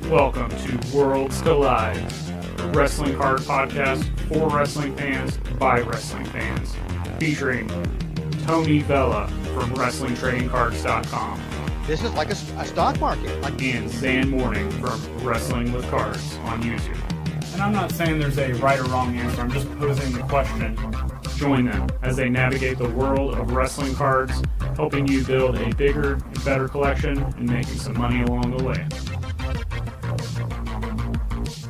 Welcome to Worlds Collide, a wrestling card podcast for wrestling fans by wrestling fans, featuring Tony Vella from WrestlingTradingCards.com. This is like a stock market. And Zhan Morning from Wrestling with Cards on YouTube. And I'm not saying there's a right or wrong answer, I'm just posing the question. Join them as they navigate the world of wrestling cards, helping you build a bigger and better collection and making some money along the way.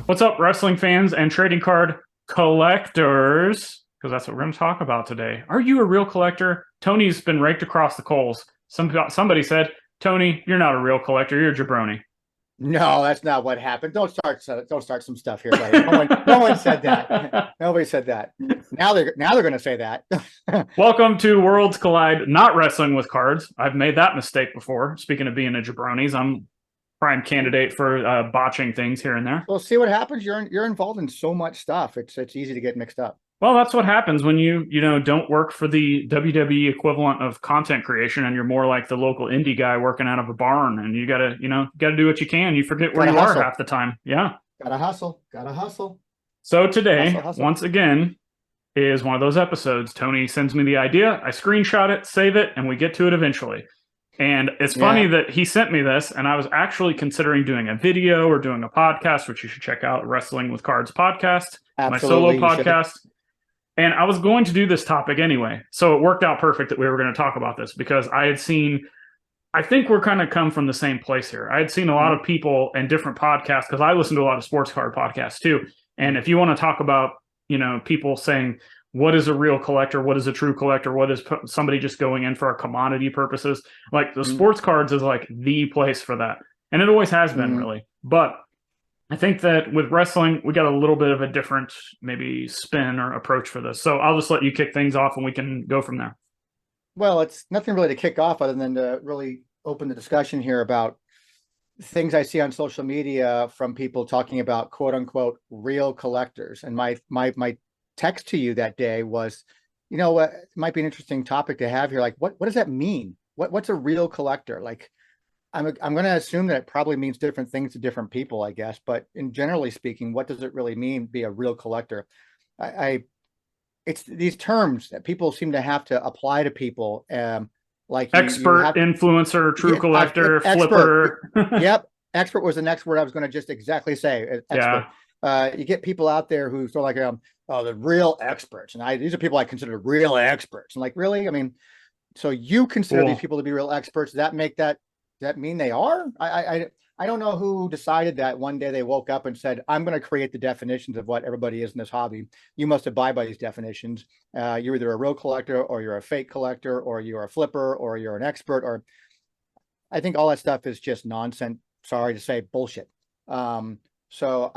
What's up, wrestling fans and trading card collectors? Because that's what we're going to talk about today. Are you a real collector? Tony's been raked across the coals. Somebody said, Tony, you're not a real collector. You're a jabroni. No, that's not what happened. Don't start some stuff here, buddy. No one said that. Nobody said that. Now they're going to say that. Welcome to Worlds Collide, not wrestling with cards. I've made that mistake before. Speaking of being a jabronis, I'm prime candidate for botching things here and there. Well, see what happens. You're involved in so much stuff. It's easy to get mixed up. Well, that's what happens when you don't work for the WWE equivalent of content creation, and you're more like the local indie guy working out of a barn, and you gotta do what you can. You forget where you are half the time. Yeah. Gotta hustle. So today, once again, is one of those episodes. Tony sends me the idea, I screenshot it, save it, and we get to it eventually. And it's funny that he sent me this, and I was actually considering doing a video or doing a podcast, which you should check out, Wrestling with Cards podcast, Absolutely, my solo podcast. And I was going to do this topic anyway. So it worked out perfect that we were going to talk about this, because I think we're kind of come from the same place here. I had seen a lot of people and different podcasts, because I listen to a lot of sports card podcasts too. And if you want to talk about, people saying, what is a real collector? What is a true collector? What is somebody just going in for a commodity purposes? Like the sports cards is like the place for that. And it always has been really. But I think that with wrestling, we got a little bit of a different maybe spin or approach for this. So I'll just let you kick things off and we can go from there. Well, it's nothing really to kick off other than to really open the discussion here about things I see on social media from people talking about quote unquote real collectors. And my text to you that day was, it might be an interesting topic to have here. Like, what does that mean? What's a real collector? Like, I'm going to assume that it probably means different things to different people, I guess. But in generally speaking, what does it really mean be a real collector? It's these terms that people seem to have to apply to people, like expert, influencer, true collector, flipper. Yep, expert was the next word I was going to just exactly say. Expert. Yeah. You get people out there who sort of like, the real experts, and these are people I consider real experts. And like, really, I mean, so you consider these people to be real experts? Does that mean they are? I don't know who decided that one day they woke up and said, I'm going to create the definitions of what everybody is in this hobby. You must abide by these definitions. You're either a real collector, or you're a fake collector, or you're a flipper, or you're an expert, or I think all that stuff is just nonsense. Sorry to say, bullshit. So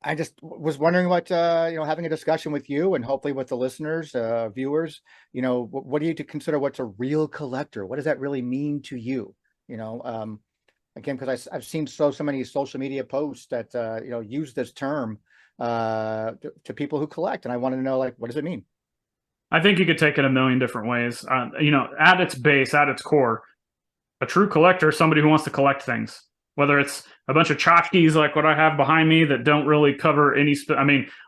I just was wondering what, having a discussion with you and hopefully with the listeners, viewers, what do you consider what's a real collector? What does that really mean to you? Again, because I've seen so many social media posts that, use this term to people who collect. And I want to know, like, what does it mean? I think you could take it a million different ways. At its base, at its core, a true collector is somebody who wants to collect things. Whether it's a bunch of tchotchkes like what I have behind me that don't really cover any...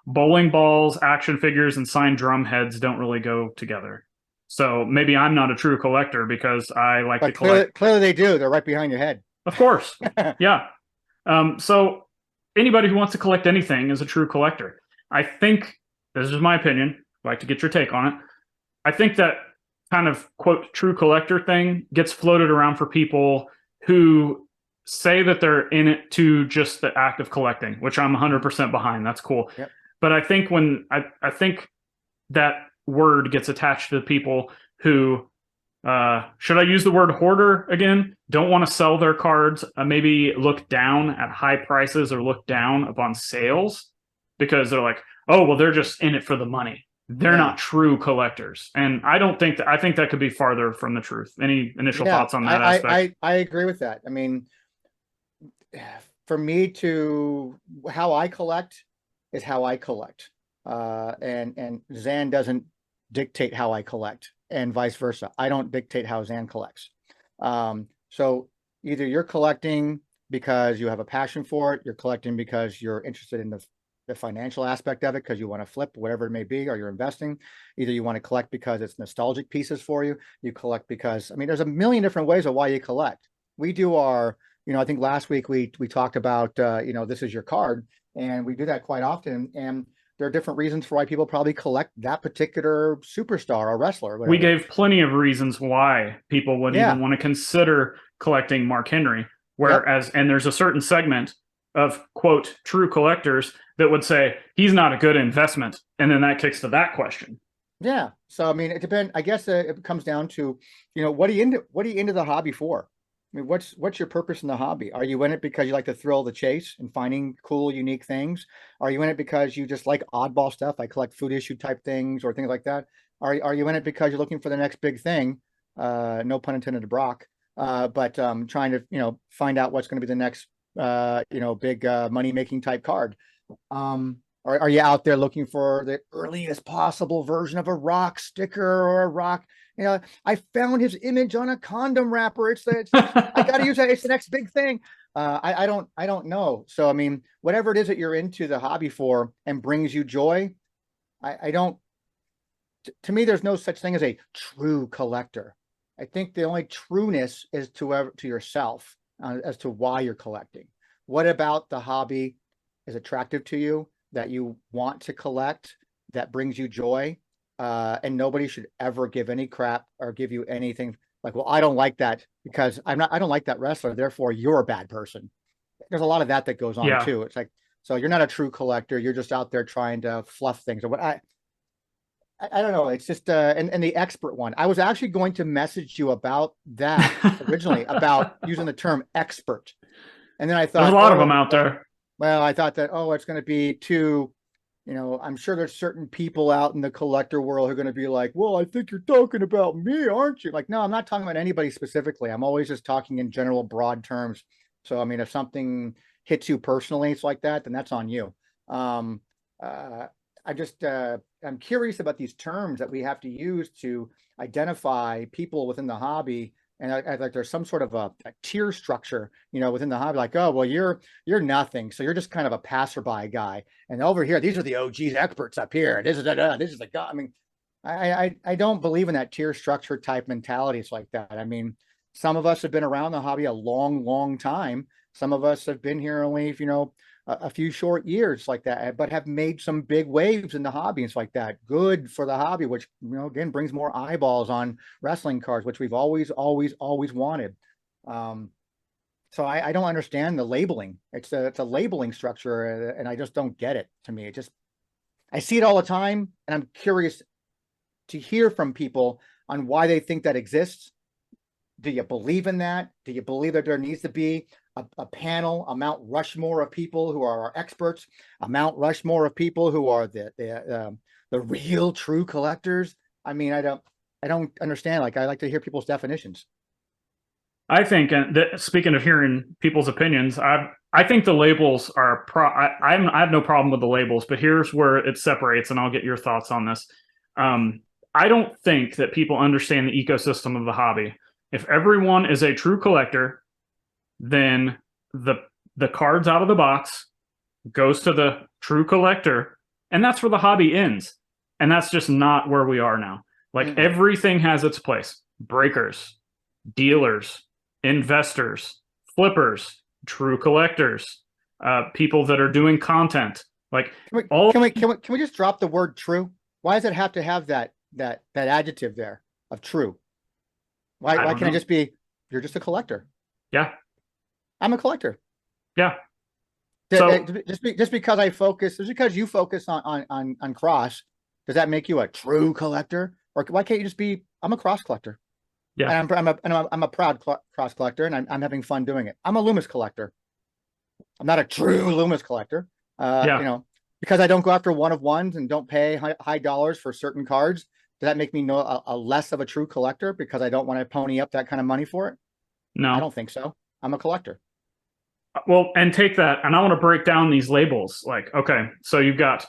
bowling balls, action figures, and signed drum heads don't really go together. So maybe I'm not a true collector because I like to collect... Clearly they do. They're right behind your head. Of course. Yeah. So anybody who wants to collect anything is a true collector. I think, this is my opinion, I'd like to get your take on it. I think that kind of, quote, true collector thing gets floated around for people who say that they're in it to just the act of collecting, which I'm 100% behind. That's cool. Yep. But I think I think that word gets attached to the people who, should I use the word hoarder again? Don't want to sell their cards, maybe look down at high prices or look down upon sales because they're like, oh, well, they're just in it for the money. They're not true collectors. And I think that could be farther from the truth. Any initial thoughts on that aspect? I agree with that. I mean, for me how I collect is how I collect. And Zhan doesn't dictate how I collect, and vice versa. I don't dictate how Zhan collects. So either you're collecting because you have a passion for it, you're collecting because you're interested in the financial aspect of it, because you want to flip, whatever it may be, or you're investing. Either you want to collect because it's nostalgic pieces for you. You collect because, I mean, there's a million different ways of why you collect. We do our, I think last week we talked about, this is your card, and we do that quite often. And there are different reasons for why people probably collect that particular superstar or wrestler. Or whatever. We gave plenty of reasons why people would even want to consider collecting Mark Henry. Whereas, and there's a certain segment of, quote, true collectors that would say he's not a good investment. And then that kicks to that question. Yeah. So, I mean, it depends. I guess it comes down to, what are you into the hobby for? I mean, what's your purpose in the hobby? Are you in it because you like the thrill of the chase and finding cool, unique things? Are you in it because you just like oddball stuff? I collect food issue type things or things like that. Are you in it because you're looking for the next big thing? No pun intended to Brock. But trying to, find out what's going to be the next, big money making type card. Are you out there looking for the earliest possible version of a Rock sticker or a Rock? I found his image on a condom wrapper. It's I got to use it. It's the next big thing. I don't know. So, I mean, whatever it is that you're into the hobby for and brings you joy, to me, there's no such thing as a true collector. I think the only trueness is to yourself as to why you're collecting. What about the hobby is attractive to you that you want to collect, that brings you joy? And nobody should ever give any crap or give you anything like, well, I don't like that because I don't like that wrestler, therefore you're a bad person. There's a lot of that goes on too. It's like, so you're not a true collector. You're just out there trying to fluff things or what. I don't know. It's just and the expert one. I was actually going to message you about that originally, about using the term expert. And then I thought there's a lot of them out there. Well, I thought that, it's going to be too, I'm sure there's certain people out in the collector world who are going to be like, well, I think you're talking about me, aren't you? Like, no, I'm not talking about anybody specifically. I'm always just talking in general, broad terms. So, I mean, if something hits you personally, it's like that, then that's on you. I'm curious about these terms that we have to use to identify people within the hobby. And I like there's some sort of a tier structure, within the hobby, like, oh, well, you're nothing. So you're just kind of a passerby guy. And over here, these are the OGs experts up here. This is the guy. I mean, I don't believe in that tier structure type mentality. It's like that. I mean, some of us have been around the hobby a long, long time. Some of us have been here only, a few short years like that, but have made some big waves in the hobby. It's like that. Good for the hobby, which, again, brings more eyeballs on wrestling cards, which we've always wanted. So I don't understand the labeling. It's a labeling structure, and I just don't get it. To me, I see it all the time, and I'm curious to hear from people on why they think that exists. Do you believe in that? Do you believe that there needs to be a panel, a Mount Rushmore of people who are our experts, a Mount Rushmore of people who are the real true collectors? I mean, I don't understand. Like, I like to hear people's definitions. I think, and speaking of hearing people's opinions, I think the labels are I have no problem with the labels, but here's where it separates, and I'll get your thoughts on this. I don't think that people understand the ecosystem of the hobby. If everyone is a true collector, then the cards out of the box goes to the true collector, and that's where the hobby ends. And that's just not where we are now. Like, everything has its place. Breakers, dealers, investors, flippers, true collectors, people that are doing content. Like, can we just drop the word true? Why does it have to have that adjective there of true? Why can't it just be, you're just a collector? Yeah. I'm a collector. Yeah. So just because you focus on cross, does that make you a true collector? Or why can't you just be, I'm a cross collector? Yeah. And I'm a proud cross collector, and I'm having fun doing it. I'm a Loomis collector. I'm not a true Loomis collector. Because I don't go after one of ones and don't pay high dollars for certain cards. Does that make me a less of a true collector because I don't want to pony up that kind of money for it? No, I don't think so. I'm a collector. Well, and take that, and I want to break down these labels. Like, okay, so you've got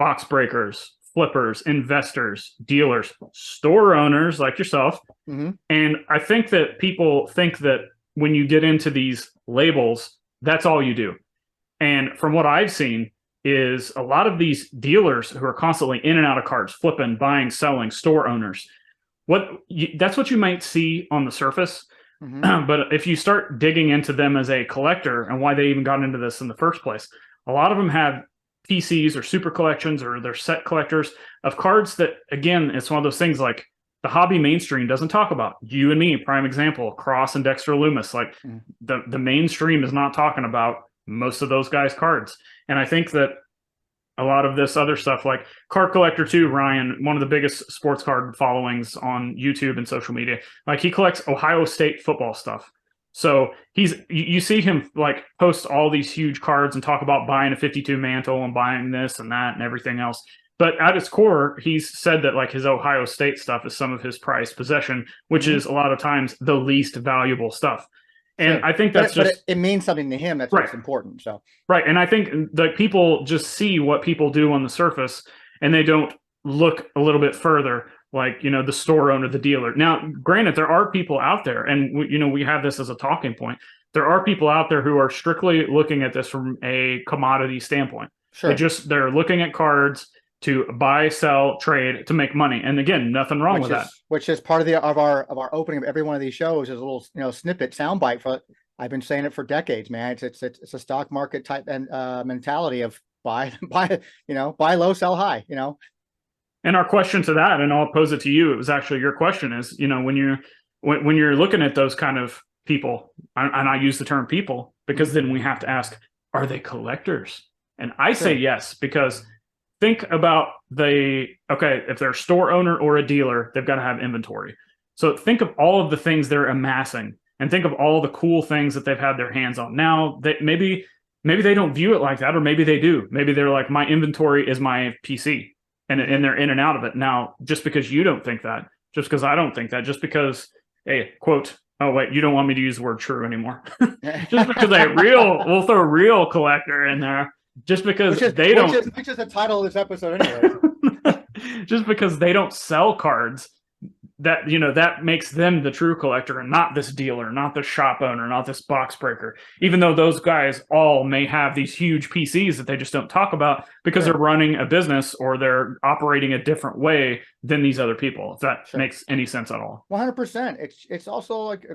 box breakers, flippers, investors, dealers, store owners like yourself. Mm-hmm. And I think that people think that when you get into these labels, that's all you do. And from what I've seen is a lot of these dealers who are constantly in and out of cards, flipping, buying, selling, store owners. That's what you might see on the surface. Mm-hmm. But if you start digging into them as a collector and why they even got into this in the first place, a lot of them have PCs or super collections, or they're set collectors of cards that, again, it's one of those things like the hobby mainstream doesn't talk about. You and me, prime example, Cross and Dexter Loomis. Like the mainstream is not talking about most of those guys' cards. And I think that a lot of this other stuff, like Card Collector 2, Ryan, one of the biggest sports card followings on YouTube and social media, like he collects Ohio State football stuff. So you see him like post all these huge cards and talk about buying a 52 mantle and buying this and that and everything else. But at its core, he's said that like his Ohio State stuff is some of his prized possession, which is a lot of times the least valuable stuff. And Sure. I think that's but it means something to him. That's what's important. So right. And I think that people just see what people do on the surface and they don't look a little bit further, like, the store owner, the dealer. Now, granted, there are people out there, and we have this as a talking point. There are people out there who are strictly looking at this from a commodity standpoint. Sure. They're looking at cards to buy, sell, trade, to make money. And again, nothing wrong with that. Which is part of our opening of every one of these shows is a little snippet soundbite for. I've been saying it for decades, man. It's a stock market type and mentality of buy low, sell high. And our question to that, and I'll pose it to you, it was actually your question, is when you're looking at those kind of people, and I use the term people because then we have to ask, are they collectors? And I say yes, because think about if they're a store owner or a dealer, they've got to have inventory. So think of all of the things they're amassing and think of all the cool things that they've had their hands on. Now, maybe they don't view it like that, or maybe they do. Maybe they're like, my inventory is my PC, and they're in and out of it. Now, just because you don't think that, just because I don't think that, just because, hey, quote, oh, wait, you don't want me to use the word true anymore. Just because we'll throw a real collector in there. Just because they don't, which is the title of this episode anyway. Just because they don't sell cards, that makes them the true collector and not this dealer, not the shop owner, not this box breaker. Even though those guys all may have these huge PCs that they just don't talk about because they're running a business or they're operating a different way than these other people. If that makes any sense at all. 100%. It's also like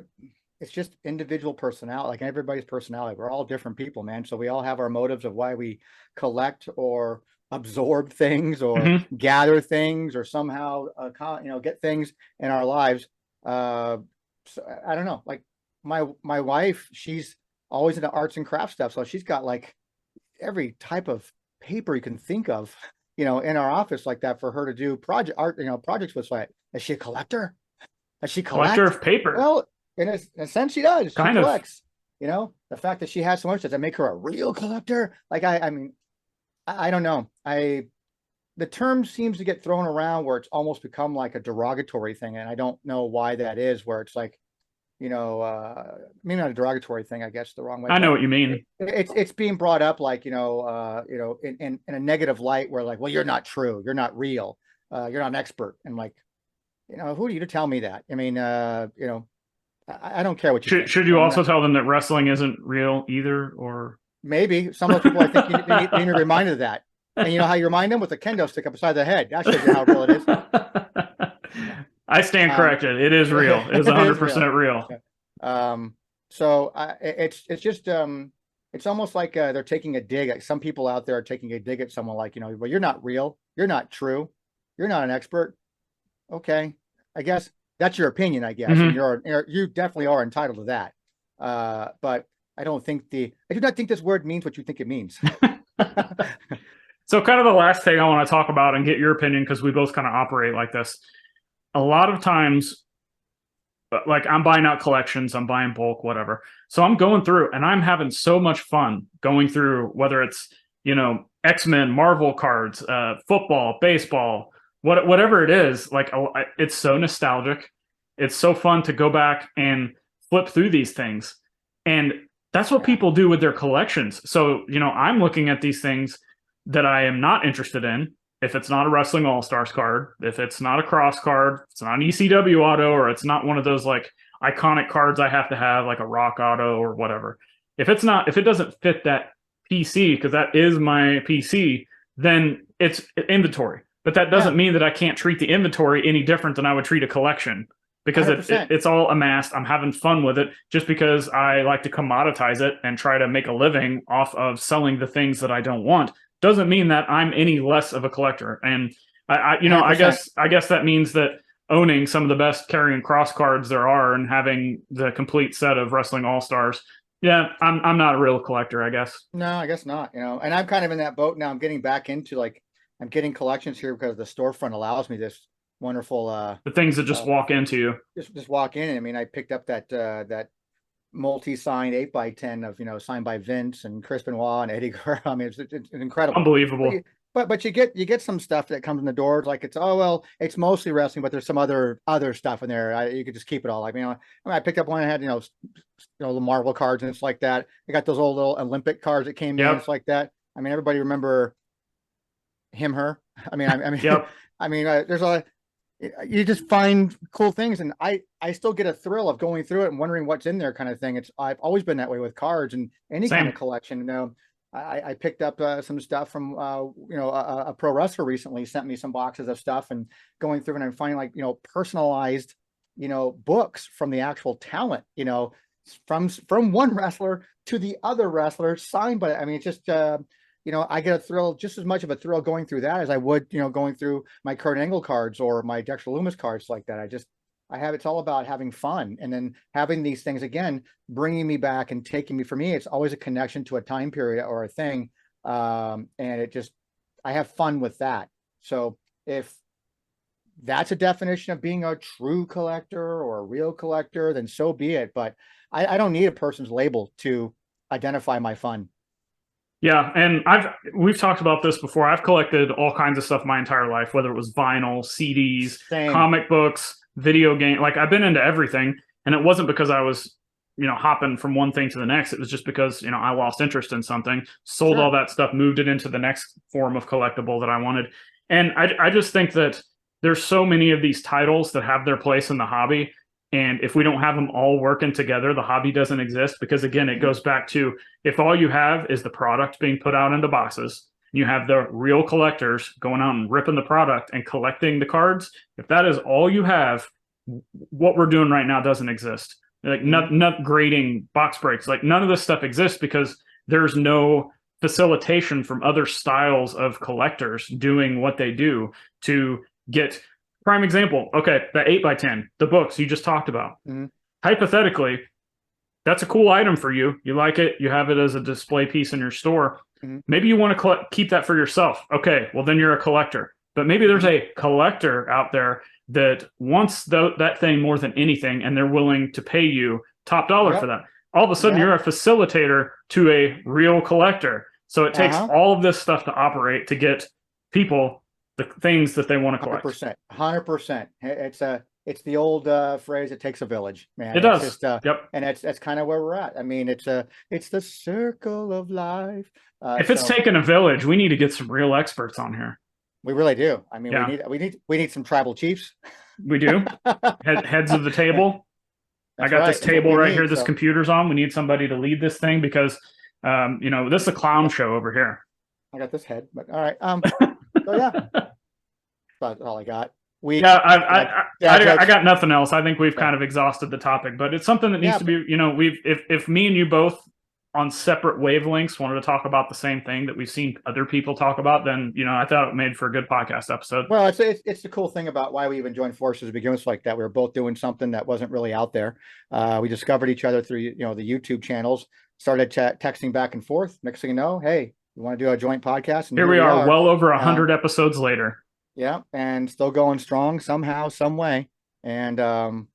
it's just individual personality, like everybody's personality. We're all different people, man. So we all have our motives of why we collect or absorb things or gather things or somehow, get things in our lives. So I don't know, like my wife, she's always into arts and crafts stuff. So she's got like every type of paper you can think of, in our office like that for her to do projects with. Like, is she a collector? Does she collect? Collector of paper? Well, in a sense, she does. She kind collects. The fact that she has so much, does that make her a real collector? Like, I mean, I don't know. The term seems to get thrown around where it's almost become like a derogatory thing, and I don't know why that is. Where it's like, maybe not a derogatory thing. I guess the wrong way. I know what you mean. It's being brought up like in a negative light, where like, well, you're not true, you're not real, you're not an expert, and like, who are you to tell me that? I mean, I don't care what you think. Should you also tell them that wrestling isn't real either, or maybe some of those people, I think you need to be reminded of that. And you know how you remind them? With a kendo stick up beside the head. That shows you how real it is. I stand corrected. It is real. It is 100% real. So it's just it's almost like they're taking a dig. Like some people out there are taking a dig at someone, like, well, you're not real, you're not true, you're not an expert. Okay, I guess that's your opinion, I guess, and you definitely are entitled to that. But I do not think this word means what you think it means. So kind of the last thing I want to talk about and get your opinion, because we both kind of operate like this. A lot of times, like, I'm buying out collections, I'm buying bulk, whatever. So I'm going through and I'm having so much fun going through, whether it's, X-Men, Marvel cards, football, baseball, whatever it is. Like, it's so nostalgic. It's so fun to go back and flip through these things. And that's what people do with their collections. So, I'm looking at these things that I am not interested in. if it's not a Wrestling All-Stars card, if it's not a Cross card, it's not an ECW auto, or it's not one of those like iconic cards I have to have, like a Rock auto or whatever. If it doesn't fit that PC, because that is my PC, then it's inventory. But that doesn't mean that I can't treat the inventory any different than I would treat a collection, because it's all amassed. I'm having fun with it just because I like to commoditize it and try to make a living off of selling the things that I don't want. Doesn't mean that I'm any less of a collector. And I guess that means that owning some of the best carrying cross cards there are and having the complete set of Wrestling All-Stars, yeah, I'm not a real collector, I guess. No, I guess not. And I'm kind of in that boat now. I'm getting back into I'm getting collections here because the storefront allows me this wonderful the things that just walk into you. Just walk in. I mean, I picked up that multi-signed 8x10 of signed by Vince and Chris Benoit and Eddie Guerrero. I mean, it's incredible, unbelievable. But you get some stuff that comes in the doors, like it's mostly wrestling, but there's some other stuff in there. You could just keep it all. I picked up one that had the Marvel cards and it's like that. I got those old little Olympic cards that came in. It's like that. I mean, everybody remember him, her. Yep. There's you just find cool things, and I still get a thrill of going through it and wondering what's in there, kind of thing. I've always been that way with cards and any kind of collection. I picked up some stuff from a pro wrestler recently sent me some boxes of stuff, and going through and I'm finding personalized books from the actual talent, from one wrestler to the other wrestler, signed by. I mean, it's just I get a thrill, just as much of a thrill going through that as I would going through my Kurt Angle cards or my Dexter Lumis cards like that. It's all about having fun, and then having these things again bringing me back and taking me. For me, it's always a connection to a time period or a thing, and I have fun with that. So if that's a definition of being a true collector or a real collector, then so be it. But I don't need a person's label to identify my fun. Yeah, and we've talked about this before. I've collected all kinds of stuff my entire life, whether it was vinyl, CDs, comic books, video game. Like, I've been into everything, and it wasn't because I was hopping from one thing to the next. It was just because I lost interest in something, sold all that stuff, moved it into the next form of collectible that I wanted. And I just think that there's so many of these titles that have their place in the hobby, and if we don't have them all working together, the hobby doesn't exist. Because again, it goes back to, if all you have is the product being put out into boxes, you have the real collectors going out and ripping the product and collecting the cards. If that is all you have, what we're doing right now doesn't exist. Like nut grading, box breaks, like none of this stuff exists because there's no facilitation from other styles of collectors doing what they do to get. Prime example, okay, the 8x10, the books you just talked about. Hypothetically, that's a cool item for you. You like it, you have it as a display piece in your store. Maybe you want to keep that for yourself. Okay, well, then you're a collector. But maybe there's a collector out there that wants that thing more than anything, and they're willing to pay you top dollar for that. All of a sudden, you're a facilitator to a real collector. So it takes all of this stuff to operate to get people the things that they want to collect. 100%. It's the old phrase, it takes a village, man. It does. And that's kind of where we're at. I mean, it's the circle of life. If it's taking a village, we need to get some real experts on here. We really do. I mean, we need some tribal chiefs. We do. Heads of the table. That's I got this table right here. This computer's on. We need somebody to lead this thing because, this is a clown show over here. I got this head, but all right. So yeah, that's all I got. I got nothing else. I think we've kind of exhausted the topic, but it's something that needs to be. If me and you both on separate wavelengths wanted to talk about the same thing that we've seen other people talk about, then I thought it made for a good podcast episode. Well, it's the cool thing about why we even joined forces to begin with, like that. We were both doing something that wasn't really out there. We discovered each other through the YouTube channels. Started texting back and forth. Next thing you know, hey, you want to do a joint podcast? And here we are, well over 100 episodes later. Yeah, and still going strong somehow, some way. And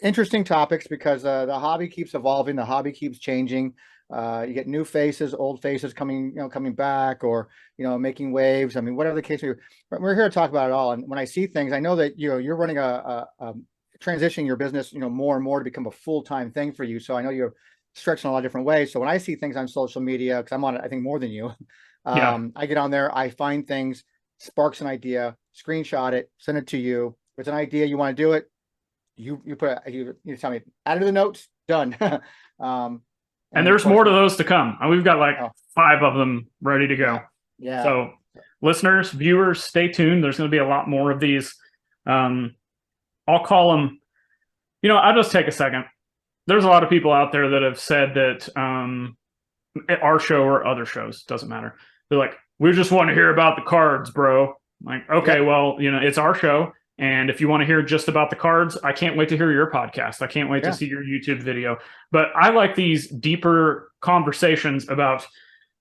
interesting topics because the hobby keeps evolving, the hobby keeps changing. You get new faces, old faces coming back, or making waves. I mean, whatever the case, we're here to talk about it all. And when I see things, I know that you're running a transitioning your business, more and more to become a full-time thing for you. So I know you're stretching a lot of different ways. So when I see things on social media, because I'm on it, I think more than you, I get on there, I find things, sparks an idea, screenshot it, send it to you. If it's an idea you want to do it, you tell me, add it to the notes, done. And there's more to those to come. We've got like 5 of them ready to go. Yeah. So listeners, viewers, stay tuned. There's going to be a lot more of these. I'll call them, I'll just take a second. There's a lot of people out there that have said that our show or other shows, doesn't matter. They're like, we just want to hear about the cards, bro. I'm like, okay, well, it's our show. And if you want to hear just about the cards, I can't wait to hear your podcast. I can't wait to see your YouTube video. But I like these deeper conversations about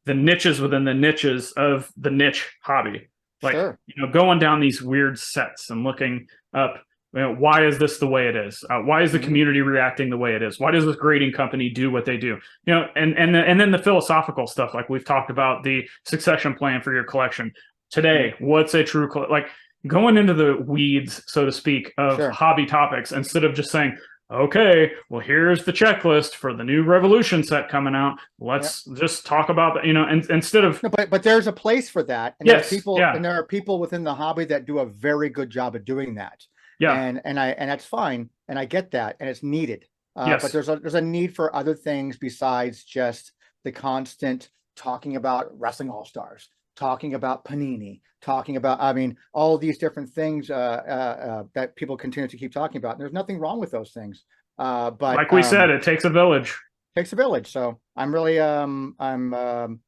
the niches within the niches of the niche hobby. Like, going down these weird sets and looking up, why is this the way it is? Why is the community reacting the way it is? Why does this grading company do what they do? And then the philosophical stuff, like we've talked about the succession plan for your collection. Today, what's a true like going into the weeds, so to speak, of hobby topics instead of just saying, okay, well, here's the checklist for the new Revolution set coming out. Let's just talk about that, and instead of. No, but there's a place for that. And yes, and there are people within the hobby that do a very good job of doing that. Yeah, and that's fine, and I get that, and it's needed. But there's a need for other things besides just the constant talking about Wrestling All-Stars, talking about Panini, talking about, all these different things that people continue to keep talking about. And there's nothing wrong with those things. But like we said, it takes a village. Takes a village. So I'm really, I'm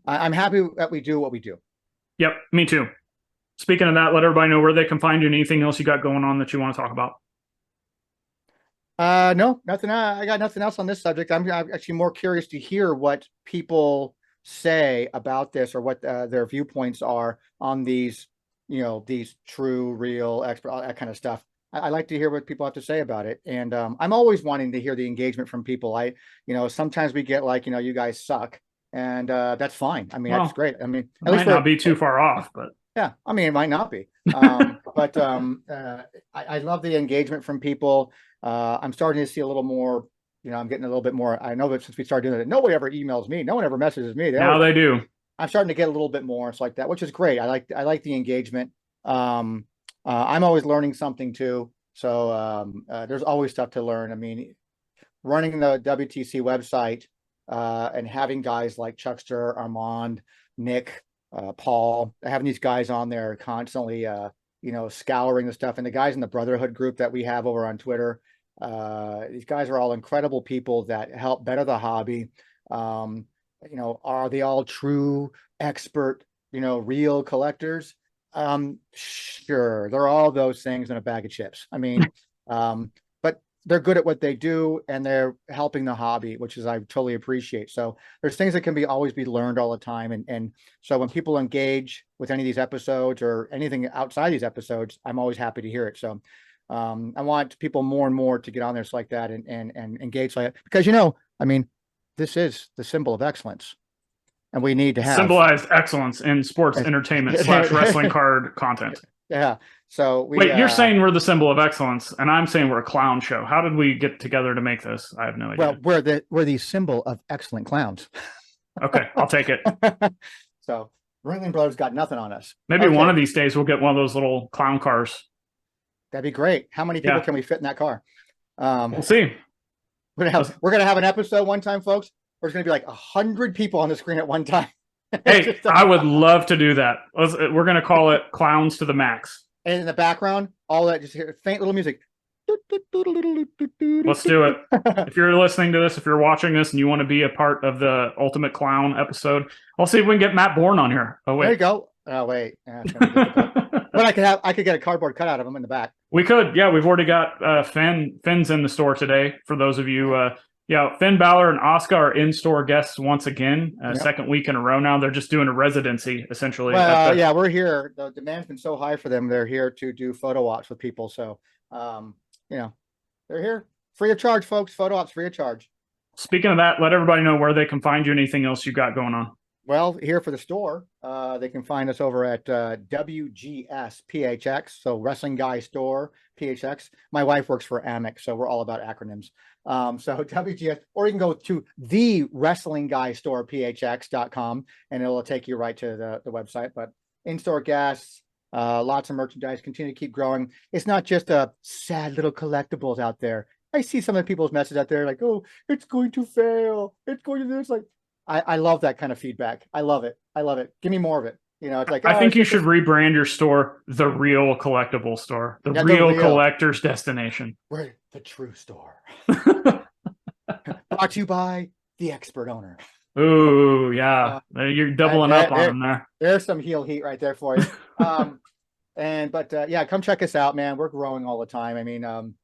happy that we do what we do. Yep, me too. Speaking of that, let everybody know where they can find you and anything else you got going on that you want to talk about. No, nothing. I got nothing else on this subject. I'm actually more curious to hear what people say about this or what their viewpoints are on these, these true, real, expert, all that kind of stuff. I like to hear what people have to say about it. And I'm always wanting to hear the engagement from people. Sometimes we get like, you guys suck, and that's fine. That's great. At least might not be too far off, but yeah, it might not be. But I love the engagement from people. I'm starting to see a little more, I'm getting a little bit more. I know that since we started doing it, nobody ever emails me. No one ever messages me. Now they do. I'm starting to get a little bit more. It's like that, which is great. I like the engagement. I'm always learning something too. So there's always stuff to learn. Running the WTC website and having guys like Chuckster, Armand, Nick, Paul, having these guys on there constantly, scouring the stuff, and the guys in the Brotherhood group that we have over on Twitter. These guys are all incredible people that help better the hobby. Are they all true expert, real collectors? Sure, they're all those things in a bag of chips. But they're good at what they do, and they're helping the hobby, which is I totally appreciate. So there's things that can always be learned all the time. And so when people engage with any of these episodes or anything outside these episodes, I'm always happy to hear it. So I want people more and more to get on there like that and engage like that, because this is the symbol of excellence, and we need to have symbolized excellence in sports entertainment / wrestling card content. Yeah. So wait, you're saying we're the symbol of excellence, and I'm saying we're a clown show. How did we get together to make this? I have no idea. Well, we're the symbol of excellent clowns. Okay, I'll take it. So Ringling Brothers got nothing on us. Maybe one of these days we'll get one of those little clown cars. That'd be great. How many people can we fit in that car? We'll see. We're gonna have an episode one time, folks. There's gonna be like 100 people on the screen at one time. Hey, I would love to do that. We're gonna call it Clowns to the Max. And in the background, all that, just hear faint little music. Let's do it. If you're listening to this, if you're watching this, and you want to be a part of the Ultimate Clown episode, I'll see if we can get Matt Bourne on here. Oh wait, there you go. Oh wait. But I could get a cardboard cutout of him in the back. We could, yeah. We've already got Finn's in the store today. For those of you, Finn Balor and Asuka are in-store guests once again, second week in a row now. They're just doing a residency, essentially. Well, we're here. The demand's been so high for them. They're here to do photo ops with people. So, they're here. Free of charge, folks. Photo ops free of charge. Speaking of that, let everybody know where they can find you and anything else you got going on. Well, here for the store, they can find us over at WGS PHX, so Wrestling Guy Store PHX. My wife works for Amex, so we're all about acronyms. So WGS, or you can go to the Wrestling Guy Store PHX.com, and it'll take you right to the website. But in-store guests, lots of merchandise, continue to keep growing. It's not just a sad little collectibles out there. I see some of the people's messages out there like, oh, it's going to fail. It's going to do this. Like, I love that kind of feedback. I love it. I love it. Give me more of it. You know, it's like, I think you it's should rebrand your store the Real Collectible Store, the Yeah, real collector's destination. We're the true store. Brought to you by the expert owner. Ooh, yeah. You're doubling up on them there. There's some heel heat right there for you. But yeah, come check us out, man. We're growing all the time. I mean, I'm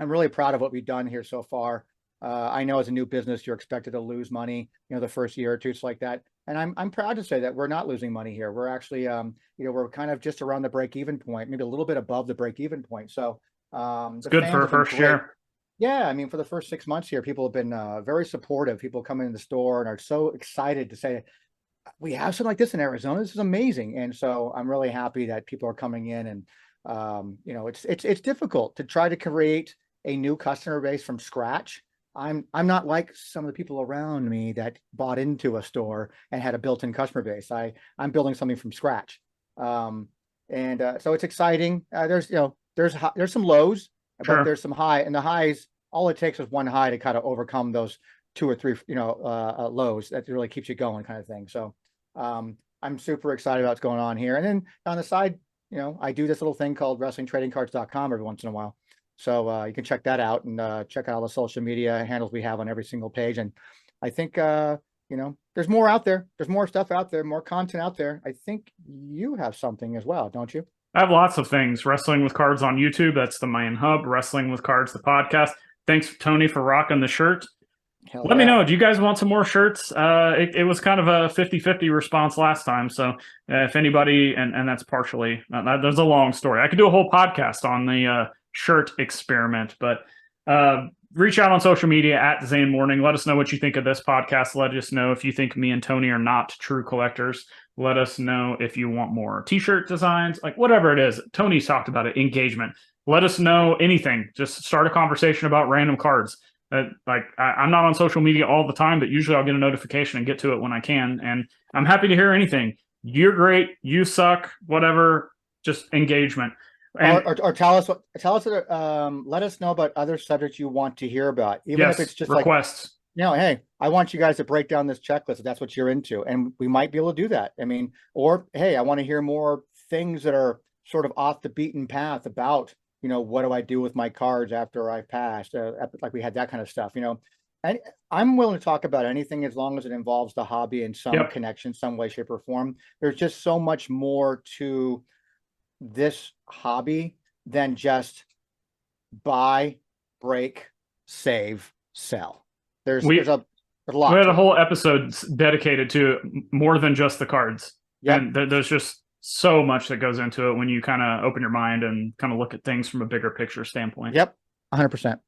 really proud of what we've done here so far. I know as a new business, you're expected to lose money, you know, the first year or two, it's like that. And I'm proud to say that we're not losing money here. We're actually, you know, we're kind of just around the break-even point, maybe a little bit above the break-even point. So it's good for a first year. Yeah, I mean, for the first 6 months here, people have been very supportive. People come in the store and are so excited to say, we have something like this in Arizona. This is amazing. And so I'm really happy that people are coming in. And you know, it's difficult to try to create a new customer base from scratch. I'm not like some of the people around me that bought into a store and had a built-in customer base. I'm building something from scratch. So it's exciting. There's, you know, there's some lows, but there's some high, and the highs, all it takes is one high to kind of overcome those 2 or 3, you know, lows. That really keeps you going, kind of thing. So I'm super excited about what's going on here. And then on the side, you know, I do this little thing called WrestlingTradingCards.com every once in a while. So you can check that out and check out all the social media handles we have on every single page. And I think, you know, there's more out there. There's more stuff out there, more content out there. I think you have something as well, don't you? I have lots of things. Wrestling with Cards on YouTube. That's the main hub. Wrestling with Cards, the podcast. Thanks, Tony, for rocking the shirt. Let me know. Do you guys want some more shirts? It was kind of a 50-50 response last time. So if anybody, and that's partially, there's a long story. I could do a whole podcast on the shirt experiment, but reach out on social media at Zhan Morning. Let us know what you think of this podcast. Let us know if you think me and Tony are not true collectors. Let us know if you want more t-shirt designs, like whatever it is. Tony's talked about it, engagement. Let us know anything. Just start a conversation about random cards. I'm not on social media all the time, but usually I'll get a notification and get to it when I can. And I'm happy to hear anything. You're great. You suck. Whatever. Just engagement. And, or tell us let us know about other subjects you want to hear about, even if it's just requests. Like, you know, hey, I want you guys to break down this checklist if that's what you're into, and we might be able to do that. I mean, or hey, I want to hear more things that are sort of off the beaten path about, you know, what do I do with my cards after I've passed? Like we had that kind of stuff, you know. And I'm willing to talk about anything as long as it involves the hobby in some connection, some way, shape, or form. There's just so much more to this hobby than just buy, break, save, sell. There's a lot. We had a whole episode dedicated to more than just the cards. And there's just so much that goes into it when you kind of open your mind and kind of look at things from a bigger picture standpoint. 100%.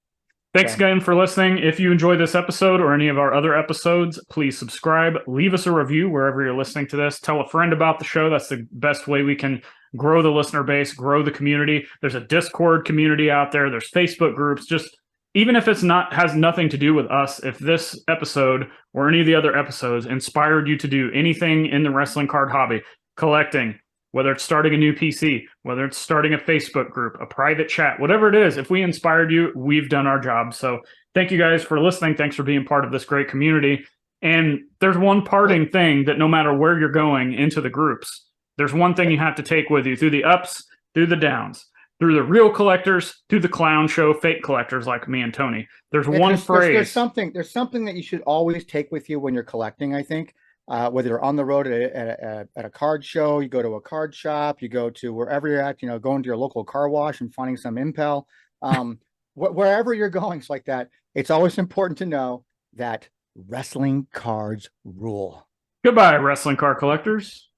Thanks again for listening. If you enjoyed this episode or any of our other episodes, please subscribe, leave us a review wherever you're listening to this. Tell a friend about the show. That's the best way we can grow the listener base, grow the community. There's a Discord community out there. There's Facebook groups. Just even if it's has nothing to do with us, if this episode or any of the other episodes inspired you to do anything in the wrestling card hobby, collecting, whether it's starting a new PC, whether it's starting a Facebook group, a private chat, whatever it is, if we inspired you, we've done our job. So thank you guys for listening. Thanks for being part of this great community. And there's one parting thing that no matter where you're going into the groups, there's one thing you have to take with you through the ups, through the downs, through the real collectors, through the clown show, fake collectors like me and Tony. There's one phrase. There's something that you should always take with you when you're collecting, I think. Whether you're on the road at a card show, you go to a card shop, you go to wherever you're at, you know, going to your local car wash and finding some impel, wherever you're going, it's like that. It's always important to know that wrestling cards rule. Goodbye, wrestling card collectors.